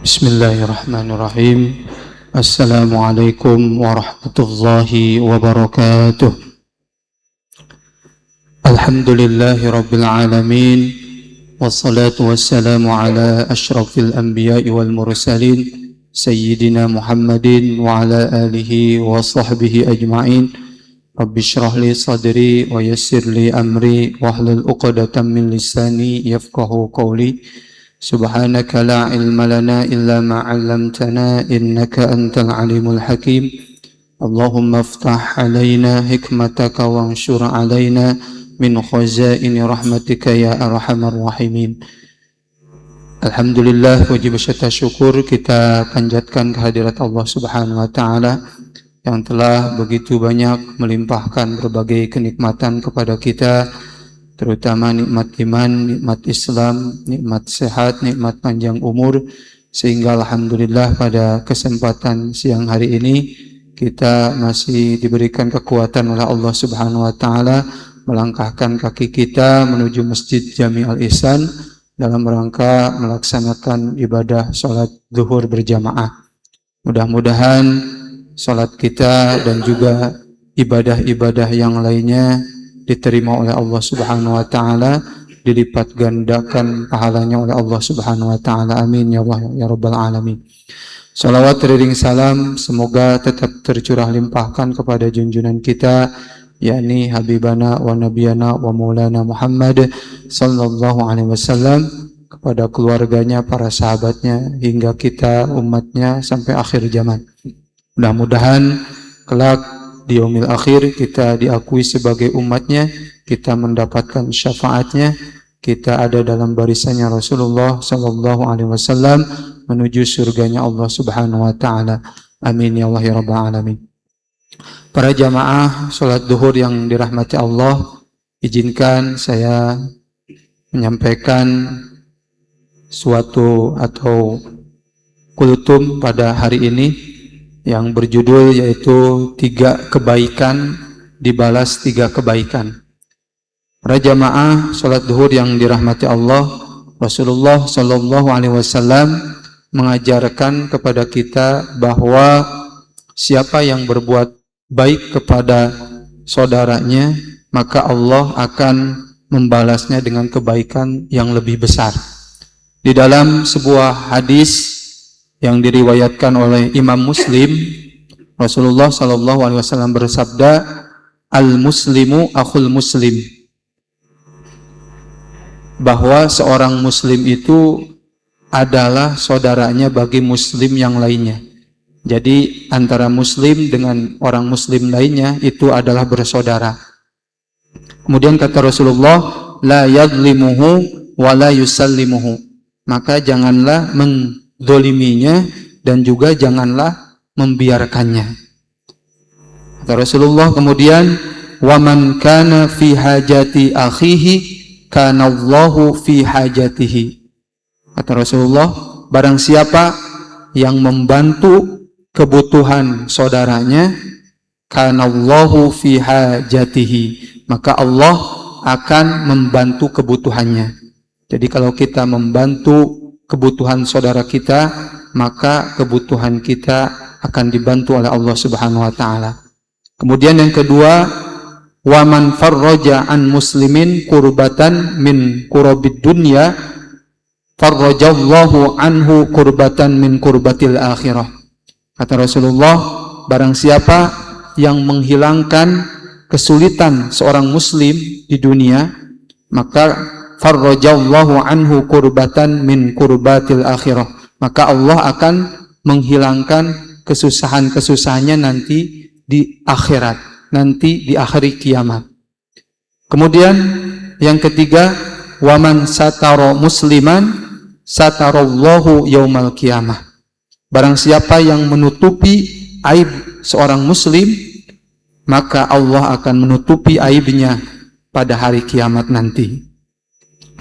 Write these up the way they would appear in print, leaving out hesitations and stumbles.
Bismillahirrahmanirrahim. Assalamualaikum warahmatullahi wabarakatuh. Alhamdulillahi rabbil alamin. Wassalatu wassalamu ala ashrafil anbiya'i wal mursalin Sayyidina Muhammadin wa ala alihi wa sahbihi ajma'in. Rabbi shrah li sadri wa yassir li amri wahlul uqdatan min lisani yafqahu qawli. Subhanaka la ilma lana illa ma 'allamtana innaka antal alimul hakim. Allahumma iftah alaina hikmataka wanshur alaina min khazaini rahmatika ya arhamar rahimin. Alhamdulillah, wajib syata syukur kita panjatkan kehadirat Allah Subhanahu wa taala yang telah begitu banyak melimpahkan berbagai kenikmatan kepada kita, terutama nikmat iman, nikmat Islam, nikmat sehat, nikmat panjang umur, sehingga alhamdulillah pada kesempatan siang hari ini kita masih diberikan kekuatan oleh Allah Subhanahu wa taala melangkahkan kaki kita menuju Masjid Jami Al-Ihsan dalam rangka melaksanakan ibadah salat zuhur berjamaah. Mudah-mudahan salat kita dan juga ibadah-ibadah yang lainnya diterima oleh Allah Subhanahu wa taala, dilipat gandakan pahalanya oleh Allah Subhanahu wa taala. Amin ya Allah ya rabbal alamin. Salawat teriring salam semoga tetap tercurah limpahkan kepada junjungan kita, yakni habibana wa nabiyana wa maulana Muhammad sallallahu alaihi wasallam, kepada keluarganya, para sahabatnya, hingga kita umatnya sampai akhir zaman. Mudah-mudahan kelak di yaumil akhir kita diakui sebagai umatnya, kita mendapatkan syafaatnya, kita ada dalam barisannya Rasulullah sallallahu alaihi wasallam menuju surganya Allah Subhanahu wa taala. Amin ya Allah ya rabbal alamin. Para jamaah salat zuhur yang dirahmati Allah, izinkan saya menyampaikan suatu atau kultum pada hari ini yang berjudul yaitu 3 kebaikan dibalas 3 kebaikan. Para jamaah salat zuhur yang dirahmati Allah, Rasulullah sallallahu alaihi wasallam mengajarkan kepada kita bahwa siapa yang berbuat baik kepada saudaranya, maka Allah akan membalasnya dengan kebaikan yang lebih besar. Di dalam sebuah hadis yang diriwayatkan oleh Imam Muslim, Rasulullah sallallahu alaihi wasallam bersabda, "Al-muslimu akhul muslim." Bahwa seorang muslim itu adalah saudaranya bagi muslim yang lainnya. Jadi antara muslim dengan orang muslim lainnya itu adalah bersaudara. Kemudian kata Rasulullah, "La yadlimuhu wa la yusallimuhu." Maka janganlah mendoliminya dan juga janganlah membiarkannya. Kata Rasulullah kemudian, "Wa man kana fi hajati akhihi kana Allahu fi hajatihi." Kata Rasulullah, barang siapa yang membantu kebutuhan saudaranya, kana Allahu fi hajatihi, maka Allah akan membantu kebutuhannya. Jadi kalau kita membantu kebutuhan saudara kita, maka kebutuhan kita akan dibantu oleh Allah Subhanahu wa taala. Kemudian yang kedua, wa man farraja an muslimin kurbatan min kurabid dunya farrajallahu anhu kurbatan min kurbatil akhirah. Kata Rasulullah, barang siapa yang menghilangkan kesulitan seorang muslim di dunia, maka farrajallahu anhu kurbatan min kurbatil akhirah, maka Allah akan menghilangkan kesusahan-kesusahannya nanti di akhirat, nanti di akhir kiamat. Kemudian yang ketiga, waman satara musliman satarallahu yaumal qiyamah. Barang siapa yang menutupi aib seorang muslim, maka Allah akan menutupi aibnya pada hari kiamat nanti.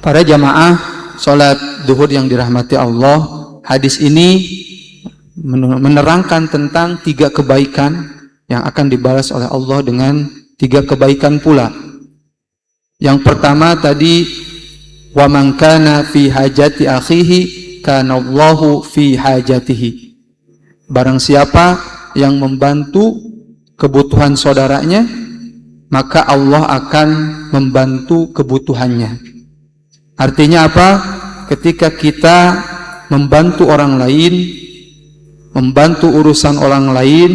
Para jamaah salat zuhur yang dirahmati Allah, hadis ini menerangkan tentang 3 kebaikan yang akan dibalas oleh Allah dengan 3 kebaikan pula. Yang pertama tadi, wa man kana fi hajati akhihi kanallahu fi hajatihi. Barang siapa yang membantu kebutuhan saudaranya, maka Allah akan membantu kebutuhannya. Artinya apa? Ketika kita membantu orang lain, membantu urusan orang lain,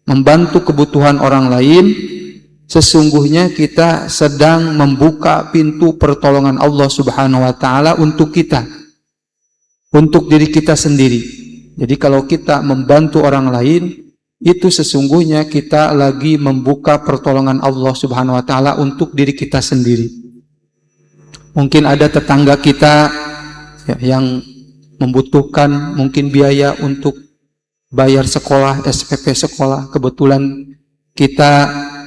membantu kebutuhan orang lain, sesungguhnya kita sedang membuka pintu pertolongan Allah Subhanahu wa taala untuk kita, untuk diri kita sendiri. Jadi kalau kita membantu orang lain, itu sesungguhnya kita lagi membuka pertolongan Allah Subhanahu wa taala untuk diri kita sendiri. Mungkin ada tetangga kita yang membutuhkan mungkin biaya untuk bayar sekolah, SPP sekolah. Kebetulan kita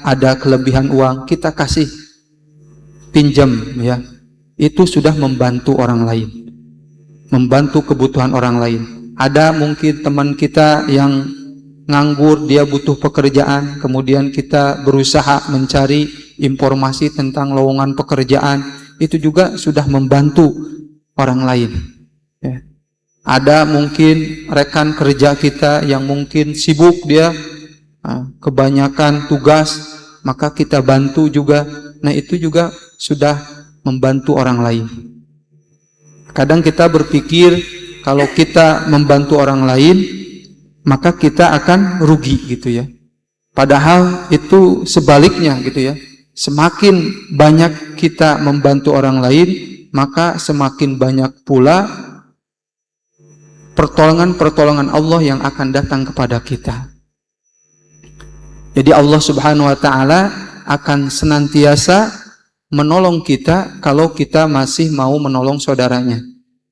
ada kelebihan uang, kita kasih pinjam, ya. Itu sudah membantu orang lain, membantu kebutuhan orang lain. Ada mungkin teman kita yang nganggur, dia butuh pekerjaan, kemudian kita berusaha mencari informasi tentang lowongan pekerjaan, itu juga sudah membantu orang lain, ya. Ada mungkin rekan kerja kita yang mungkin sibuk, dia kebanyakan tugas, maka kita bantu juga. Nah, itu juga sudah membantu orang lain. Kadang kita berpikir kalau kita membantu orang lain, maka kita akan rugi gitu ya. Padahal itu sebaliknya gitu ya. Semakin banyak kita membantu orang lain, maka semakin banyak pula pertolongan-pertolongan Allah yang akan datang kepada kita. Jadi Allah Subhanahu wa taala akan senantiasa menolong kita kalau kita masih mau menolong saudaranya.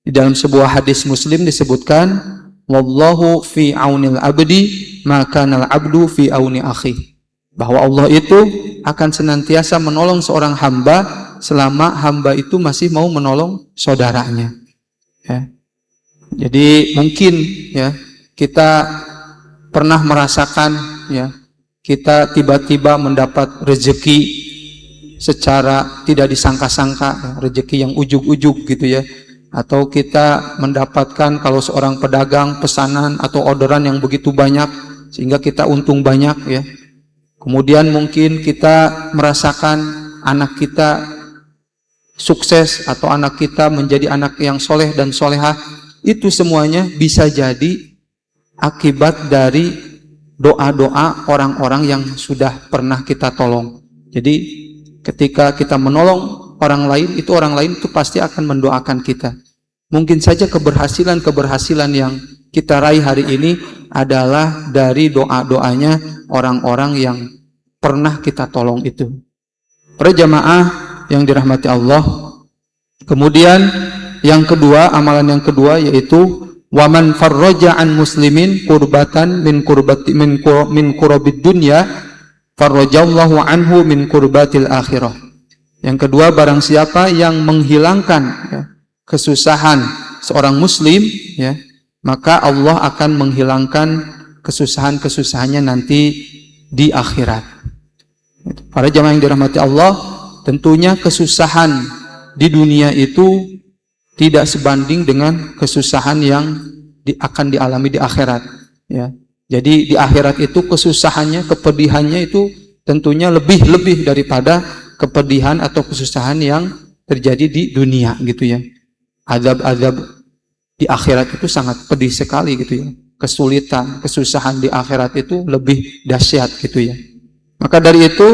Di dalam sebuah hadis Muslim disebutkan, wallahu fi aunil abdi maka nal abdu fi auni akhi. Bahwa Allah itu akan senantiasa menolong seorang hamba selama hamba itu masih mau menolong saudaranya, ya. Jadi mungkin ya kita pernah merasakan, ya, kita tiba-tiba mendapat rezeki secara tidak disangka-sangka, ya, rezeki yang ujug-ujug gitu ya. Atau kita mendapatkan kalau seorang pedagang pesanan atau orderan yang begitu banyak sehingga kita untung banyak, ya. Kemudian mungkin kita merasakan anak kita sukses atau anak kita menjadi anak yang soleh dan solehah. Itu semuanya bisa jadi akibat dari doa-doa orang-orang yang sudah pernah kita tolong. Jadi ketika kita menolong orang lain, itu orang lain itu pasti akan mendoakan kita. Mungkin saja keberhasilan yang kita raih hari ini adalah dari doa-doanya orang-orang yang pernah kita tolong itu. Para jamaah yang dirahmati Allah. Kemudian yang kedua, amalan yang kedua yaitu waman farraja an muslimin kurbatan min kurbid dunya farrajallahu anhu min kurbatil akhirah. Yang kedua, barang siapa yang menghilangkan, ya, kesusahan seorang muslim, ya, maka Allah akan menghilangkan kesusahan-kesusahannya nanti di akhirat. Para jamaah yang dirahmati Allah, tentunya kesusahan di dunia itu tidak sebanding dengan kesusahan yang akan dialami di akhirat, ya. Jadi di akhirat itu kesusahannya, kepedihannya itu tentunya lebih daripada kepedihan atau kesusahan yang terjadi di dunia gitu ya. Azab-azab di akhirat itu sangat pedih sekali gitu ya. Kesulitan, kesusahan di akhirat itu lebih dahsyat gitu ya. Maka dari itu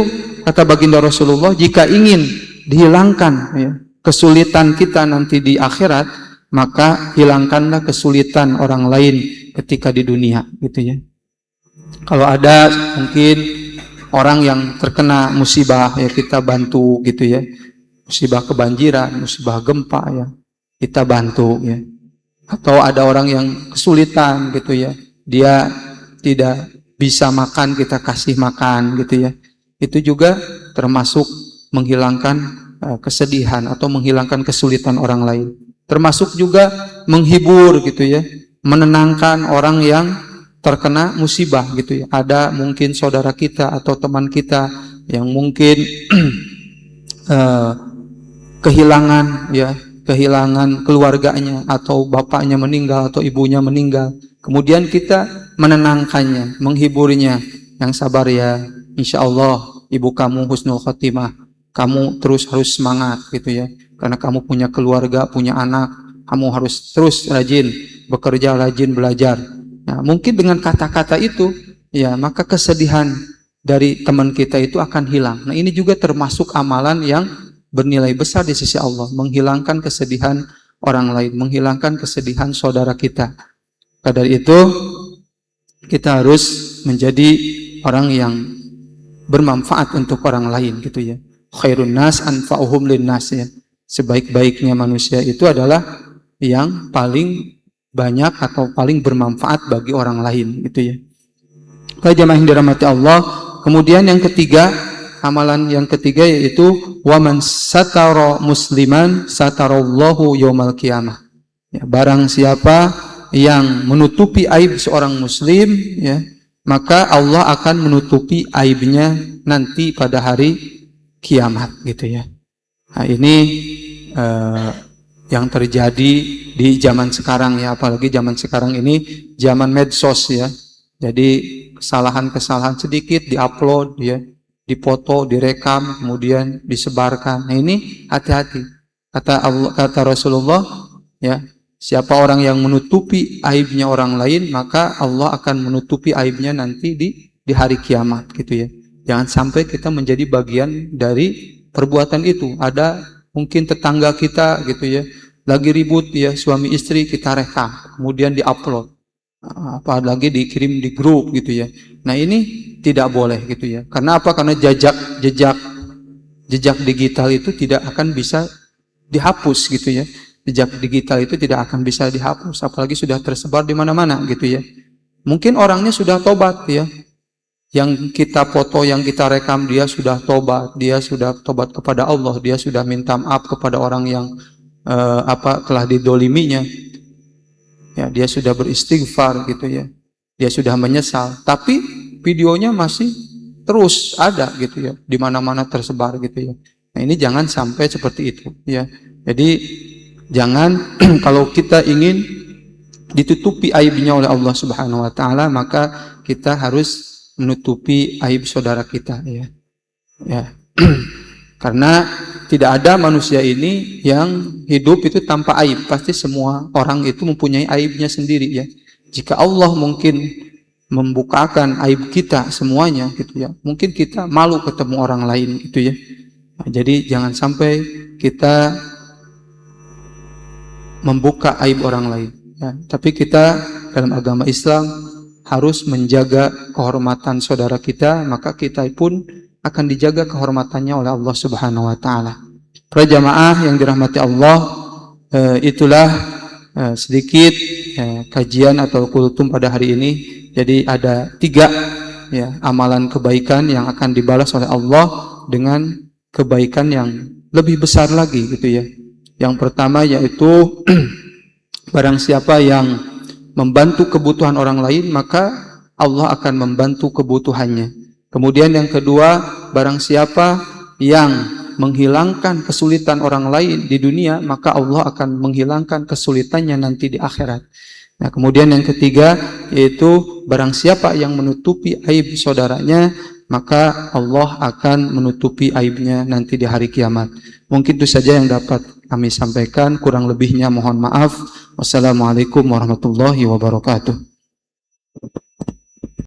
kata baginda Rasulullah, jika ingin dihilangkan, ya, kesulitan kita nanti di akhirat, maka hilangkanlah kesulitan orang lain ketika di dunia gitu ya. Kalau ada mungkin orang yang terkena musibah, ya kita bantu gitu ya. Musibah kebanjiran, musibah gempa, ya kita bantu ya. Atau ada orang yang kesulitan gitu ya, dia tidak bisa makan, kita kasih makan gitu ya. Itu juga termasuk menghilangkan kesedihan atau menghilangkan kesulitan orang lain. Termasuk juga menghibur gitu ya, menenangkan orang yang terkena musibah gitu ya. Ada mungkin saudara kita atau teman kita yang mungkin kehilangan, ya, kehilangan keluarganya, atau bapaknya meninggal, atau ibunya meninggal. Kemudian kita menenangkannya, menghiburnya. Yang sabar ya, insya Allah ibu kamu husnul khotimah. Kamu terus harus semangat gitu ya. Karena kamu punya keluarga, punya anak. Kamu harus terus rajin bekerja, rajin belajar. Nah, mungkin dengan kata-kata itu, ya maka kesedihan dari teman kita itu akan hilang. Nah, ini juga termasuk amalan yang bernilai besar di sisi Allah. Menghilangkan kesedihan orang lain, menghilangkan kesedihan saudara kita. Maka dari itu, kita harus menjadi orang yang bermanfaat untuk orang lain gitu ya. Khairun nas anfa'uhum linnas ya. Sebaik-baiknya manusia itu adalah yang paling banyak atau paling bermanfaat bagi orang lain gitu ya. Para jamaah yang dirahmati Allah, kemudian yang ketiga, amalan yang ketiga yaitu waman satara musliman satarallahu yaumal qiyamah. Ya, barang siapa yang menutupi aib seorang muslim ya, maka Allah akan menutupi aibnya nanti pada hari kiamat gitu ya. Nah, ini yang terjadi di zaman sekarang ya, apalagi zaman sekarang ini zaman medsos ya. Jadi kesalahan-kesalahan sedikit diupload ya, dipoto, direkam, kemudian disebarkan. Nah, ini hati-hati. Kata Rasulullah ya, siapa orang yang menutupi aibnya orang lain, maka Allah akan menutupi aibnya nanti di hari kiamat gitu ya. Jangan sampai kita menjadi bagian dari perbuatan itu. Ada mungkin tetangga kita gitu ya, lagi ribut ya, suami istri, kita rekam, kemudian diupload. Apalagi dikirim di grup gitu ya. Nah, ini tidak boleh gitu ya. Karena apa? Karena jejak digital itu tidak akan bisa dihapus gitu ya. Jejak digital itu tidak akan bisa dihapus, apalagi sudah tersebar di mana-mana gitu ya. Mungkin orangnya sudah tobat ya. Yang kita foto, yang kita rekam, dia sudah tobat kepada Allah, dia sudah minta maaf kepada orang yang telah didoliminya. Ya, dia sudah beristighfar gitu ya. Dia sudah menyesal, tapi videonya masih terus ada gitu ya, di mana-mana tersebar gitu ya. Nah, ini jangan sampai seperti itu ya. Jadi jangan kalau kita ingin ditutupi aibnya oleh Allah Subhanahu wa taala, maka kita harus menutupi aib saudara kita ya. Ya. Karena tidak ada manusia ini yang hidup itu tanpa aib. Pasti semua orang itu mempunyai aibnya sendiri ya. Jika Allah mungkin membukakan aib kita semuanya gitu ya, mungkin kita malu ketemu orang lain gitu ya. Nah, jadi jangan sampai kita membuka aib orang lain ya. Tapi kita dalam agama Islam harus menjaga kehormatan saudara kita, maka kita pun akan dijaga kehormatannya oleh Allah Subhanahu wa taala. Para jamaah yang dirahmati Allah, itulah sedikit kajian atau kultum pada hari ini. Jadi ada 3 ya, amalan kebaikan yang akan dibalas oleh Allah dengan kebaikan yang lebih besar lagi gitu ya. Yang pertama yaitu barang siapa yang membantu kebutuhan orang lain, maka Allah akan membantu kebutuhannya. Kemudian yang kedua, barang siapa yang menghilangkan kesulitan orang lain di dunia, maka Allah akan menghilangkan kesulitannya nanti di akhirat. Nah, kemudian yang ketiga yaitu barang siapa yang menutupi aib saudaranya, maka Allah akan menutupi aibnya nanti di hari kiamat. Mungkin itu saja yang dapat kami sampaikan, kurang lebihnya mohon maaf. Wassalamualaikum warahmatullahi wabarakatuh.